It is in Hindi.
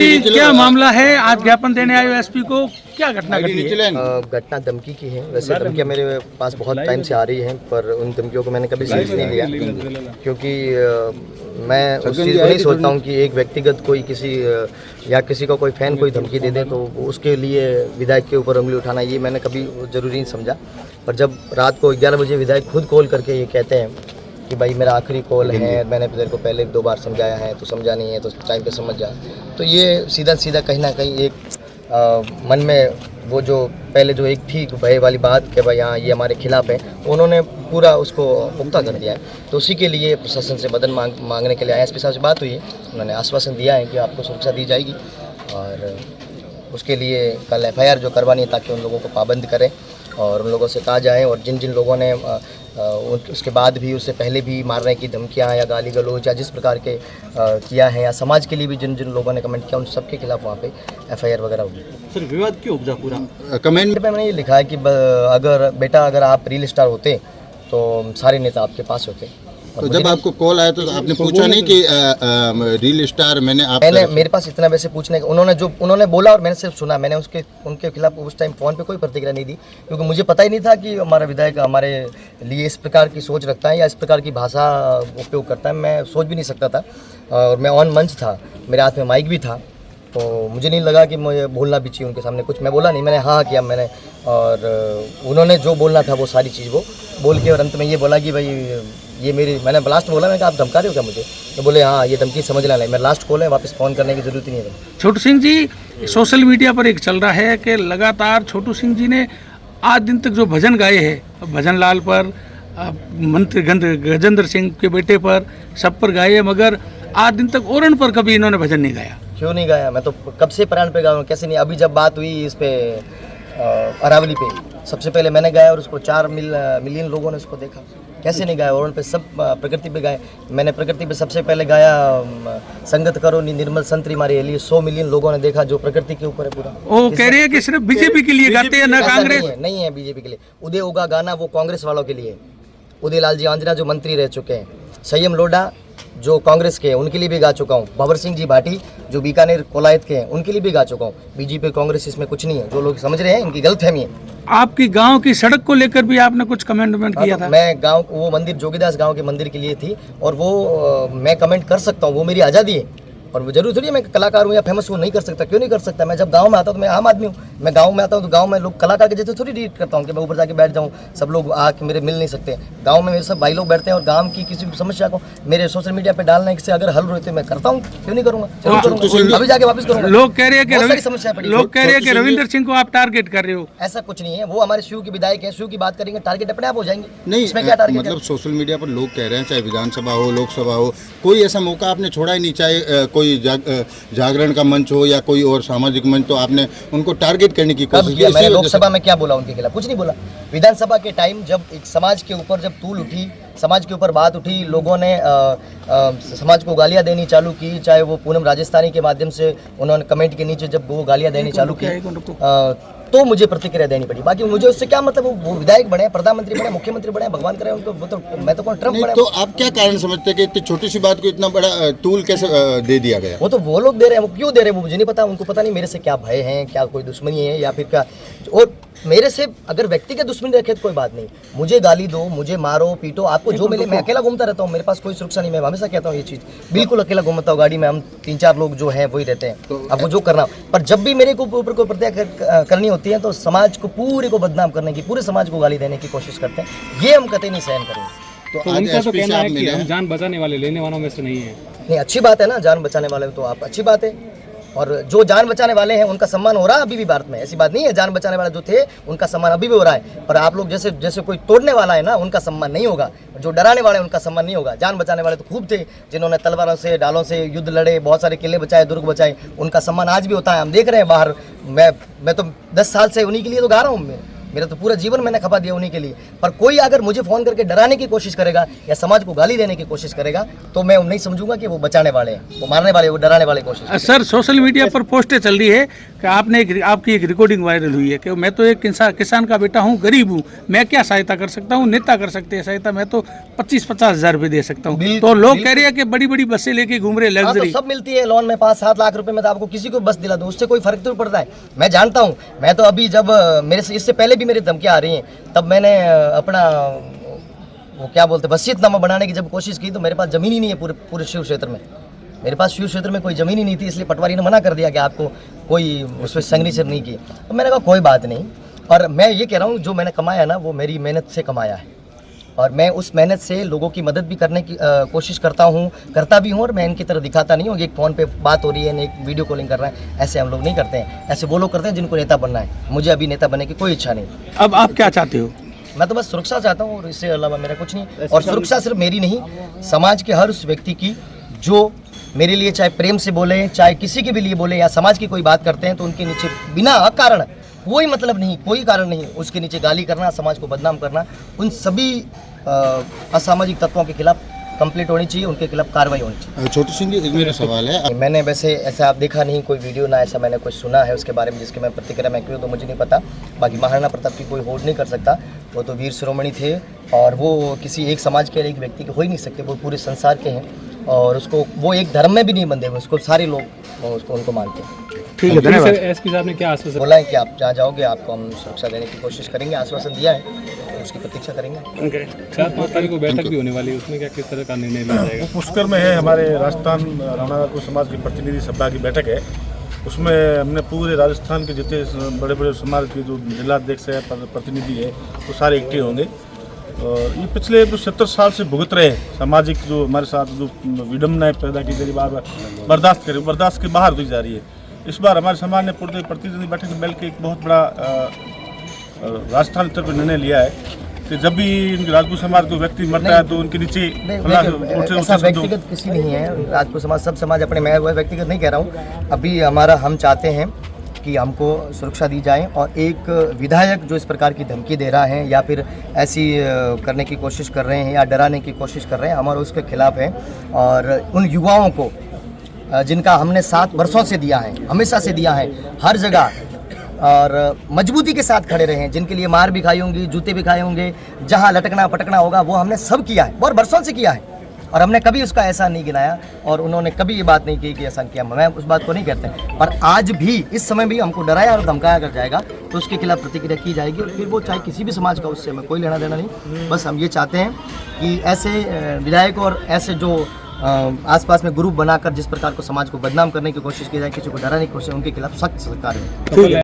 क्या मामला है? आज ज्ञापन देने आए एसपी को, क्या घटना घटी है? घटना धमकी की है। वैसे धमकियाँ मेरे पास बहुत टाइम से आ रही हैं, पर उन धमकियों को मैंने कभी सीरियस नहीं लिया, क्योंकि मैं उस चीज़ को नहीं सोचता हूँ कि एक व्यक्तिगत कोई किसी या किसी को कोई फैन कोई धमकी दे दे तो उसके लिए विधायक के ऊपर उंगली उठाना ये मैंने कभी ज़रूरी नहीं समझा। पर जब रात को 11 बजे विधायक खुद कॉल करके ये कहते हैं कि भाई मेरा आखिरी कॉल है, मैंने तेरे को पहले 2 बार समझाया है, तो समझा नहीं है तो टाइम पे समझ जा, तो ये सीधा सीधा कहीं ना कहीं एक मन में वो जो पहले जो एक थी भय वाली बात कि भाई हाँ ये हमारे खिलाफ है, तो उन्होंने पूरा उसको पुख्ता कर दिया है। तो उसी के लिए प्रशासन से मदद मांगने के लिए आए। एसपी साहब से बात हुई है, उन्होंने आश्वासन दिया है कि आपको सुरक्षा दी जाएगी और उसके लिए कल FIR जो करवानी है ताकि उन लोगों को पाबंद करें और उन लोगों से कहा जाए, और जिन जिन लोगों ने उसके बाद भी उससे पहले भी मारने की धमकियाँ या गाली गलौज या जिस प्रकार के किया है, या समाज के लिए भी जिन जिन लोगों ने कमेंट किया उन सबके खिलाफ वहाँ पे FIR वगैरह होगी। सर विवाद क्यों उपजा पूरा? कमेंट पे मैंने ये लिखा है कि अगर आप रील स्टार होते तो सारे नेता आपके पास होते। तो जब आपको कॉल आया तो आपने पूछा नहीं कि रील स्टार मैंने मेरे पास इतना वैसे पूछने का उन्होंने बोला और मैंने सिर्फ सुना। मैंने उनके खिलाफ उस टाइम फ़ोन पे कोई प्रतिक्रिया नहीं दी, क्योंकि मुझे पता ही नहीं था कि हमारा विधायक हमारे लिए इस प्रकार की सोच रखता है या इस प्रकार की भाषा उपयोग करता है। मैं सोच भी नहीं सकता था और मैं ऑन मंच था, मेरे हाथ में माइक भी था, तो मुझे नहीं लगा कि मुझे बोलना भी चाहिए उनके सामने। कुछ मैं बोला नहीं, मैंने हाँ किया मैंने, और उन्होंने जो बोलना था वो सारी चीज़ वो बोल के और अंत में ये बोला कि भाई ये मैंने लास्ट बोला, मैं कहा आप धमका रहे हो क्या मुझे? तो बोले हाँ ये धमकी समझ लेना, मेरा लास्ट कॉल है, वापस फ़ोन करने की ज़रूरत ही नहीं है। छोटू सिंह जी, सोशल मीडिया पर एक चल रहा है कि लगातार छोटू सिंह जी ने आज दिन तक जो भजन गाए हैं, भजन लाल पर, मंत्री गजेंद्र सिंह के बेटे पर, सब पर गाए हैं, मगर आज दिन तक ओरन पर कभी इन्होंने भजन नहीं गाया। क्यों नहीं गाया? मैं तो कब से प्राण पे गाऊँ, कैसे नहीं। अभी जब बात हुई इस पे अरावली पे, सबसे पहले मैंने गाया और उसको 4 मिलियन लोगों ने उसको देखा, कैसे नहीं गाया? और उन पे सब प्रकृति पे गाए। मैंने प्रकृति पे सबसे पहले गाया संगत करो निर्मल संतरी मारी लिए, 100 मिलियन लोगों ने देखा, जो प्रकृति के ऊपर है पूरा। वो कह रहे हैं कि सिर्फ बीजेपी के लिए गाते हैं ना कांग्रेस? नहीं है बीजेपी के लिए। उदय होगा गाना वो कांग्रेस वालों के लिए। उदय लाल जी आंजना जो मंत्री रह चुके हैं, संयम लोढ़ा जो कांग्रेस के हैं उनके लिए भी गा चुका हूँ, भंवर सिंह जी भाटी जो बीकानेर कोलायत के हैं उनके लिए भी गा चुका हूँ। बीजेपी कांग्रेस इसमें कुछ नहीं है, जो लोग समझ रहे हैं इनकी गलतफहमी है। आपकी गांव की सड़क को लेकर भी आपने कुछ कमेंट किया था? मैं गांव वो मंदिर जोगीदास गांव के मंदिर के लिए थी, और वो मैं कमेंट कर सकता हूँ, वो मेरी आज़ादी है, और वो जरूरी थोड़ी है मैं कलाकार हूँ या फेमस हूँ नहीं कर सकता। क्यों नहीं कर सकता? मैं जब गांव में आता हूँ तो मैं आम आदमी हूँ। मैं गांव में आता हूँ तो गांव में लोग कलाकार के जैसे थोड़ी ट्रीट करता हूँ कि मैं ऊपर जाके बैठ जाऊँ, सब लोग आके मेरे मिल नहीं सकते। गांव में मेरे सब भाई लोग बैठते हैं और गांव की किसी भी समस्या को मेरे सोशल मीडिया पे डालने से अगर हल होते मैं करता हूँ, क्यों नहीं करूँगा? अभी जाके वापस करूँगा। लोग कह रहे हैं कि रविंदर सिंह को आप टारगेट कर रहे हो। ऐसा कुछ नहीं है, वो हमारे शिव के विधायक है, शिव की बात करेंगे टारगेट अपने आप हो जाएंगे। नहीं, इसमें क्या टारगेट? मतलब सोशल मीडिया पर लोग कह रहे हैं, चाहे विधानसभा हो लोकसभा हो, कोई ऐसा मौका आपने छोड़ा ही नहीं, चाहे कोई जागरण का मंच हो या कोई और सामाजिक मंच, तो आपने उनको टारगेट करने की कोशिश की। मैंने लोकसभा में क्या बोला उनके खिलाफ? कुछ नहीं बोला। विधानसभा के टाइम जब एक समाज के ऊपर जब तूल उठी, समाज के ऊपर बात उठी, लोगों ने समाज को गालियां देनी चालू की, चाहे वो पूनम राजस्थानी के माध्यम से उन्होंने कमेंट के नीचे जब वो गालियां देनी चालू की तो मुझे प्रतिक्रिया देनी पड़ी। बाकी मुझे उससे क्या मतलब, वो विधायक बने, प्रधानमंत्री बने, मुख्यमंत्री बने, भगवान करे उनको, वो तो मैं तो कौन ट्रम्प बने। तो आप क्या कारण समझते हैं कि इतनी छोटी सी बात को इतना बड़ा तूल कैसे दे दिया गया? वो तो वो लोग दे रहे हैं, वो क्यों दे रहे हैं वो मुझे नहीं पता, उनको पता नहीं मेरे से क्या भय है, क्या कोई दुश्मनी है या फिर क्या। और मेरे से अगर व्यक्तिगत दुश्मनी रखे तो कोई बात नहीं, मुझे गाली दो, मुझे मारो पीटो, आपको जो मिले। मैं अकेला घूमता रहता हूँ, मेरे पास कोई सुरक्षा नहीं। मैं हमेशा कहता हूँ ये चीज़, बिल्कुल अकेला घूमता हूँ गाड़ी में, हम 3-4 लोग जो हैं वही रहते हैं। आपको जो करना, पर जब भी मेरे को ऊपर कोई प्रतिक्रिया करनी होती है तो समाज को पूरे को बदनाम करने की, पूरे समाज को गाली देने की कोशिश करते हैं, ये हम कतई नहीं सहन करेंगे। तो उनका तो कहना है कि हम जान बचाने वाले लेने वालों में से नहीं है। नहीं, अच्छी बात है ना, जान बचाने वाले तो आप अच्छी बात है, और जो जान बचाने वाले हैं उनका सम्मान हो रहा है अभी भी भारत में। ऐसी बात नहीं है, जान बचाने वाले जो थे उनका सम्मान अभी भी हो रहा है, पर आप लोग जैसे कोई तोड़ने वाला है ना उनका सम्मान नहीं होगा, जो डराने वाले हैं उनका सम्मान नहीं होगा। जान बचाने वाले तो खूब थे, जिन्होंने तलवारों से ढालों से युद्ध लड़े, बहुत सारे किले बचाए, दुर्ग बचाए, उनका सम्मान आज भी होता है। हम देख रहे हैं बाहर, मैं तो 10 साल से उन्हीं के लिए तो गा रहा हूँ, मेरा तो पूरा जीवन मैंने खपा दिया उन्हीं के लिए। पर कोई अगर मुझे फ़ोन करके डराने की कोशिश करेगा या समाज को गाली देने की कोशिश करेगा तो मैं नहीं समझूंगा कि वो बचाने वाले हैं, वो मारने वाले, वो डराने वाले कोशिश। सर, सोशल मीडिया पर पोस्टें चल रही है कि आपकी एक रिकॉर्डिंग वायरल हुई है कि मैं तो एक किसान का बेटा हूँ, गरीब हूँ, मैं क्या सहायता कर सकता हूँ, नेता कर सकते हैं सहायता, मैं तो 25-50 हज़ार रुपये दे सकता हूँ। तो लोग कह रहे हैं कि बड़ी बड़ी बसें लेके घूम रहे हाँ, तो लग्जरी। सब मिलती है लोन में 5-7 लाख रुपए में, तो आपको किसी को बस दिला दो, उससे कोई फर्क तो पड़ता है। मैं जानता हूँ, मैं तो अभी जब मेरे से इससे पहले भी मेरी धमकियाँ आ रही हैं, तब मैंने अपना वो क्या बोलते हैं वसीयतनामा बनाने की जब कोशिश की, तो मेरे पास ज़मीन ही नहीं है पूरे शिव क्षेत्र में। मेरे पास शिव क्षेत्र में कोई ज़मीन ही नहीं थी, इसलिए पटवारी ने मना कर दिया कि आपको कोई उस पर सिग्नेचर नहीं की। तो मैंने कहा कोई बात नहीं, और मैं ये कह रहा हूँ जो मैंने कमाया ना वो मेरी मेहनत से कमाया है, और मैं उस मेहनत से लोगों की मदद भी करने की कोशिश करता भी हूँ, और मैं इनकी तरह दिखाता नहीं हूँ। एक फ़ोन पे बात हो रही है, एक वीडियो कॉलिंग कर रहा है, ऐसे हम लोग नहीं करते हैं। ऐसे वो लोग करते हैं जिनको नेता बनना है। मुझे अभी नेता बनने की कोई इच्छा नहीं। अब आप क्या चाहते हो? मैं तो बस सुरक्षा चाहता हूँ, और इससे अलावा मेरा कुछ नहीं। और सुरक्षा सिर्फ मेरी नहीं, समाज के हर उस व्यक्ति की जो मेरे लिए चाहे प्रेम से बोले, चाहे किसी के भी लिए बोले, या समाज की कोई बात करते हैं तो उनके नीचे बिना कारण कोई मतलब नहीं, कोई कारण नहीं, उसके नीचे गाली करना, समाज को बदनाम करना, उन सभी असामाजिक तत्वों के खिलाफ कंप्लीट होनी चाहिए, उनके खिलाफ कार्रवाई होनी चाहिए। छोटू सिंह जी, एक मेरा सवाल है। मैंने वैसे ऐसा आप देखा नहीं, कोई वीडियो ना ऐसा मैंने कुछ सुना है उसके बारे में जिसके मैं प्रतिक्रिया मैं क्यों तो मुझे नहीं पता। बाकी महाराणा प्रताप की कोई होड़ नहीं कर सकता, वो तो वीर शिरोमणि थे, और वो किसी एक समाज के एक व्यक्ति के हो ही नहीं सकते, वो पूरे संसार के हैं, और उसको वो एक धर्म में भी नहीं बंधे हुए, उसको सारे लोग उसको उनको मानते हैं। ठीक है, धन्यवाद। एसपी साहब ने क्या आश्वासन बोला है कि आप जहाँ जाओगे आपको हम सुरक्षा देने की कोशिश करेंगे, आश्वासन दिया है, तो उसकी प्रतीक्षा करेंगे। 7 तारीख को बैठक भी होने वाली है, उसमें क्या किस तरह का निर्णय लिया जाएगा? पुष्कर में है हमारे राजस्थान राणा को समाज की प्रतिनिधि सभा की बैठक है। उसमें हमने पूरे राजस्थान के जितने बड़े बड़े समाज के जो जिलाध्यक्ष है, प्रतिनिधि है, वो सारे एक्टिव होंगे। और ये पिछले 70 साल से भुगत रहे सामाजिक जो हमारे साथ जो विडम्बनाएं पैदा की गई, बार बर्दाश्त के बाहर हुई जा रही है। इस बार हमारे समाज ने पूरे प्रतिनिधि बैठक में मिल के एक बहुत बड़ा राजस्थान स्तर पर निर्णय लिया है कि जब भी राजपूत समाज को व्यक्ति मरता है तो उनके नीचे ऐसा व्यक्तिगत किसी नहीं है, राजपूत समाज सब समाज अपने, मैं व्यक्तिगत नहीं कह रहा हूँ। अभी हम चाहते हैं कि हमको सुरक्षा दी जाए, और एक विधायक जो इस प्रकार की धमकी दे रहा है या फिर ऐसी करने की कोशिश कर रहे हैं या डराने की कोशिश कर रहे हैं, हमारा उसके खिलाफ है। और उन युवाओं को जिनका हमने 7 वर्षों से दिया है, हमेशा से दिया है, हर जगह, और मजबूती के साथ खड़े रहे हैं, जिनके लिए मार भी खाई होंगी, जूते भी खाए होंगे, जहां लटकना पटकना होगा वो हमने सब किया है, बहुत वर्षों से किया है, और हमने कभी उसका ऐसा नहीं गिनाया, और उन्होंने कभी ये बात नहीं की कि ऐसा किया। मैं उस बात को नहीं कहते, पर आज भी इस समय भी हमको डराया और धमकाया कर जाएगा तो उसके खिलाफ प्रतिक्रिया की जाएगी, और फिर वो चाहे किसी भी समाज का, उससे हमें कोई लेना देना नहीं। बस हम ये चाहते हैं कि ऐसे विधायक और ऐसे जो आसपास में ग्रुप बनाकर जिस प्रकार को समाज को बदनाम करने की कोशिश की जाए, किसी को डराने की कोशिश, उनके खिलाफ सख्त कार्रवाई।